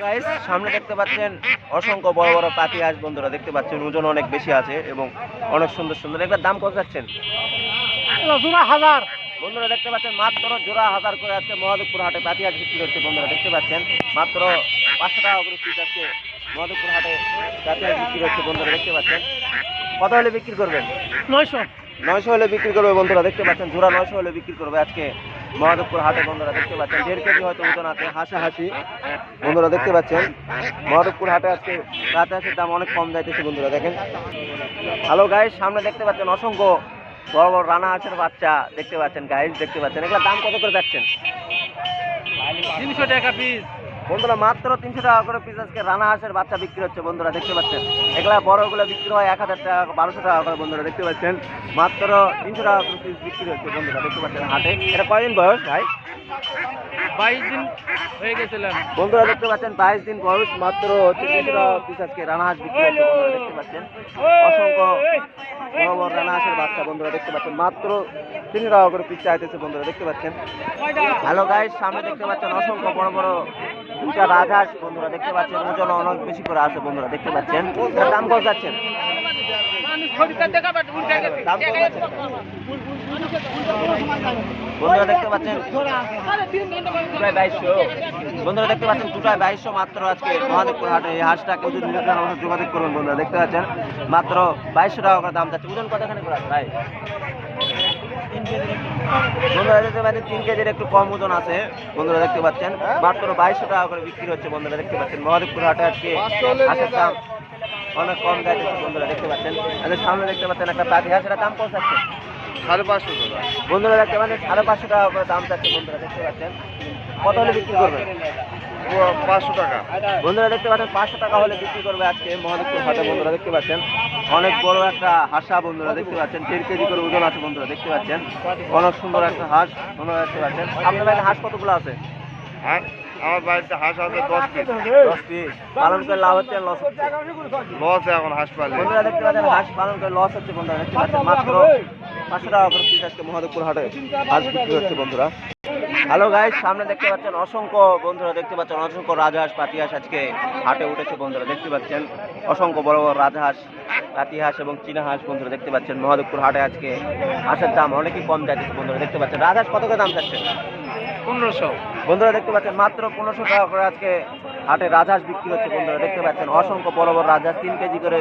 Guys সামনে দেখতে পাচ্ছেন অসংখ্য বড় বড় পাতি হাঁস বন্ধুরা দেখতে পাচ্ছেন, ওজন অনেক বেশি আছে এবং অনেক সুন্দর সুন্দর। এটার দাম কত যাচ্ছেন? জোড়া 1000 বন্ধুরা দেখতে পাচ্ছেন মাত্র জোড়া 1000 করে আজকে মহাদেবপুর হাটে পাতি হাঁস বিক্রি করছে বন্ধুরা দেখতে পাচ্ছেন। মাত্র 500 টাকা করে পিস আজকে মহাদেবপুর হাটে পাতি হাঁস বিক্রি করছে বন্ধুরা দেখতে পাচ্ছেন। কত হলে বিক্রি করবেন? 900 হলে বিক্রি করবে বন্ধুরা দেখতে পাচ্ছেন। জোড়া 900 হলে বিক্রি করবে আজকে মহাদেবপুর হাটে বন্ধুরা দেখতে পাচ্ছেন। 1.5 কেজি হয়তো ওজন আছে, হাসাহাসি বন্ধুরা দেখতে পাচ্ছেন। মহাদেবপুর হাটে আজকে পাতি হাঁসের দাম অনেক কম যাইতেছে বন্ধুরা দেখেন। হ্যালো গাইস, সামনে দেখতে পাচ্ছেন অসংখ্য বড় বড় রানা হাঁসের বাচ্চা দেখতে পাচ্ছেন গাইস দেখতে পাচ্ছেন। এগুলোর দাম কত করে যাচ্ছেন? 300 টাকা পিস বন্ধুরা মাত্র 300 টাকা করে পিস আজকে রানা হাঁসের বাচ্চা বিক্রি হচ্ছে বন্ধুরা দেখতে পাচ্ছেন। এগুলা বড়গুলো বিক্রি হয় 1000 টাকা 1200 টাকা করে বন্ধুরা দেখতে পাচ্ছেন। মাত্র 300 টাকা করে পিস বিক্রি হচ্ছে বন্ধুরা দেখতে পাচ্ছেন হাটে। এটা কয়দিন বয়স ভাই? 22 দিন হয়ে গেছিলাম বন্ধুরা দেখতে পাচ্ছেন 22 দিন বয়স। মাত্র 300 টাকা পিস আজকে রানা হাঁস বিক্রি হচ্ছে বন্ধুরা দেখতে পাচ্ছেন। অসংখ্য বড় বড় রানা হাঁসের বাচ্চা বন্ধুরা দেখতে পাচ্ছেন। মাত্র 300 টাকা করে পিস চাইতেছে বন্ধুরা দেখতে পাচ্ছেন। হ্যালো গাইস, সামনে দেখতে পাচ্ছেন অসংখ্য বড় বড় দুটা রাজহাঁস বন্ধুরা দেখতে পাচ্ছেন। ওজন অনেক বেশি করে আছে বন্ধুরা দেখতে পাচ্ছেন। এর দাম কত যাচ্ছেন? দাম কত যাচ্ছেন? বন্ধুরা দেখতে পাচ্ছেন দুটায় 2200 বন্ধুরা দেখতে পাচ্ছেন দুটায় 2200 মাত্র আজকে মহাদেবপুর হাটে। এই হাঁসটা কেউ যদি নিতে চান আমাদের যোগাযোগ করুন বন্ধুরা দেখতে পাচ্ছেন। মাত্র 2200 টাকা করে দাম যাচ্ছে। ওজন কতখানি করে আছে ভাই? বন্ধুরা দেখতে পাচ্ছেন 3 কেজির একটু কম ওজন আছে বন্ধুরা দেখতে পাচ্ছেন। মাত্র 2200 টাকা করে বিক্রি হচ্ছে বন্ধুরা দেখতে পাচ্ছেন। মহাদেবপুর হাটে আজকে হাঁসের দাম অনেক কম যাচ্ছে বন্ধুরা দেখতে পাচ্ছেন। সামনে দেখতে পাচ্ছেন একটা পাতি হাঁস, এর দাম কত যাচ্ছে? 550 টাকা বন্ধুরা দেখতে পাচ্ছেন 550 টাকা করে দাম যাচ্ছে বন্ধুরা দেখতে পাচ্ছেন। কত হলে বিক্রি করবেন? 500 টাকা বন্ধুরা দেখতে পাচ্ছেন 500 টাকা হলে বিক্রি করবে আজকে মহাদেবপুর হাটে বন্ধুরা দেখতে পাচ্ছেন। অনেক বড় একটা হাঁসা বন্ধুরা দেখতে পাচ্ছেন। 1.5 কেজি করে ওজন আছে বন্ধুরা দেখতে পাচ্ছেন। অনেক সুন্দর একটা হাঁস বন্ধুরা দেখতে পাচ্ছেন। আপনার বাড়িতে হাঁস কতগুলো আছে? হ্যাঁ, আমার বাড়িতে হাঁস আছে 10 পিস। 10 পিস। পালন করে লাভ হচ্ছে লস হচ্ছে? লস এখন হাঁস পালে। বন্ধুরা দেখতে পাচ্ছেন হাঁস পালন করে লস হচ্ছে বন্ধুরা দেখতে পাচ্ছেন। মাত্র 500 টাকা করে পিস আজকে মহাদেবপুর হাটে হাঁস বিক্রি হচ্ছে বন্ধুরা। হ্যালো গাইস, সামনে দেখতে পাচ্ছেন অসংখ্য বন্ধুরা দেখতে পাচ্ছেন অসংখ্য রাজহাঁস পাতি হাঁস আজকে হাটে উঠেছে বন্ধুরা দেখতে পাচ্ছেন। অসংখ্য বড় বড় রাজহাঁস পাতি হাঁস এবং চীনা হাঁস বন্ধুরা দেখতে পাচ্ছেন। মহাদেবপুর হাটে আজকে হাঁসের দাম অনেকই কম যাচ্ছে বন্ধুরা দেখতে পাচ্ছেন। রাজহাঁস কত করে দাম যাচ্ছে? 1500 বন্ধুরা দেখতে পাচ্ছেন মাত্র 1500 টাকা করে আজকে হাটে রাজহাঁস বিক্রি হচ্ছে বন্ধুরা দেখতে পাচ্ছেন। অসংখ্য বড় বড় রাজহাঁস 3 কেজি করে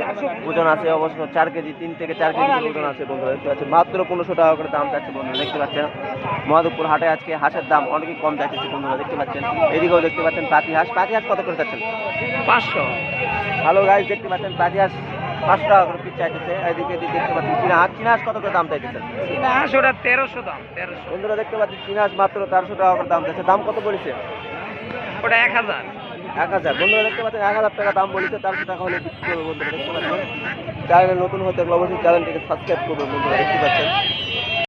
ওজন আছে, অবশ্য 4 কেজি 3 থেকে 4 কেজি করে ওজন আছে বন্ধুরা দেখতে পাচ্ছেন। মাত্র 1500 টাকা করে দাম যাচ্ছে বন্ধুরা দেখতে পাচ্ছেন। মহাদেবপুর হাটে আজকে হাঁসের দাম অনেকই কম যাচ্ছে বন্ধুরা দেখতে পাচ্ছেন। এদিকেও দেখতে পাচ্ছেন পাতি হাঁস কত করে যাচ্ছেন? 500 হ্যালো গাইস, দেখতে পাচ্ছেন পাতি হাঁস 500 টাকা করে পিস চাইতেছে। এদিকে দেখতে পাচ্ছেন চীনা হাঁস কত করে দাম চাইতেছেন? হাঁস ওটা 1300 দাম 1300। বন্ধুরা দেখতে পাচ্ছেন চীনা হাঁস মাত্র 1300 টাকা করে দাম চাইছে। দাম কত বলেছে? ওটা 1000। 1000। বন্ধুরা দেখতে পাচ্ছেন 1000 টাকা দাম বলেছে। 1300 টাকা হলে বিক্রি করবে বন্ধুরা দেখতে পাচ্ছেন। চ্যানেলে নতুন হতে গেলে অবশ্যই চ্যানেলটিকে সাবস্ক্রাইব করবেন বন্ধুরা দেখতে পাচ্ছেন।